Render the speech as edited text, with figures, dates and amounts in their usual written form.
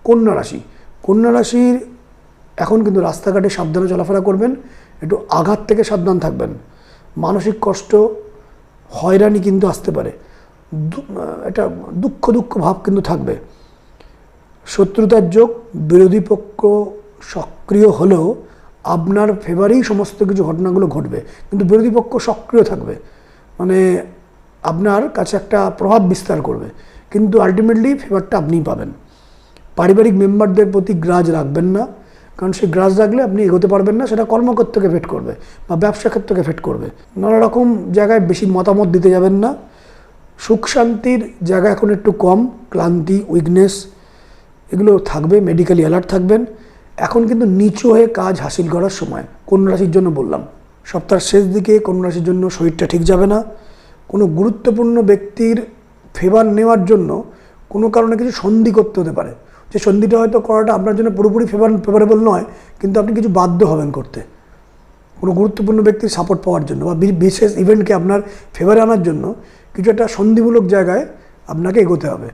কন্যা রাশি, কন্যা রাশির এখন কিন্তু রাস্তাঘাটে সাবধানে চলাফেরা করবেন, একটু আঘাত থেকে সাবধান থাকবেন। মানসিক কষ্ট, হয়রানি কিন্তু আসতে পারে, একটা দুঃখ ভাব কিন্তু থাকবে। শত্রুতার যোগ, বিরোধী পক্ষ সক্রিয় হলেও আপনার ফেভারেই সমস্ত কিছু ঘটনাগুলো ঘটবে, কিন্তু বিরোধী পক্ষ সক্রিয় থাকবে, মানে আপনার কাছে একটা প্রভাব বিস্তার করবে, কিন্তু আলটিমেটলি ফেভারটা আপনিই পাবেন। পারিবারিক মেম্বারদের প্রতি গ্রাজ রাখবেন না, কারণ সেই গ্রাজ রাখলে আপনি এগোতে পারবেন না, সেটা কর্মক্ষেত্রকে এফেক্ট করবে বা ব্যবসা ক্ষেত্রকে এফেক্ট করবে। নানা রকম জায়গায় বেশি মতামত দিতে যাবেন না। সুখ শান্তির জায়গা এখন একটু কম, ক্লান্তি, উইকনেস এগুলো থাকবে, মেডিকেলি অ্যালার্ট থাকবেন। এখন কিন্তু নিচু হয়ে কাজ হাসিল করার সময়, কন্যা রাশির জন্য বললাম। সপ্তাহের শেষ দিকে কন্যা রাশির জন্য শরীরটা ঠিক যাবে না। কোনো গুরুত্বপূর্ণ ব্যক্তির ফেভার নেওয়ার জন্য কোনো কারণে কিছু সন্ধি করতে হতে পারে, যে সন্ধিটা হয়তো করাটা আপনার জন্য পুরোপুরি ফেভারেবল নয়, কিন্তু আপনি কিছু বাধ্য হবেন করতে, কোনো গুরুত্বপূর্ণ ব্যক্তির সাপোর্ট পাওয়ার জন্য বা বিশেষ ইভেন্টকে আপনার ফেভারে আনার জন্য কিছু একটা সন্ধিমূলক জায়গায় আপনাকে এগোতে হবে।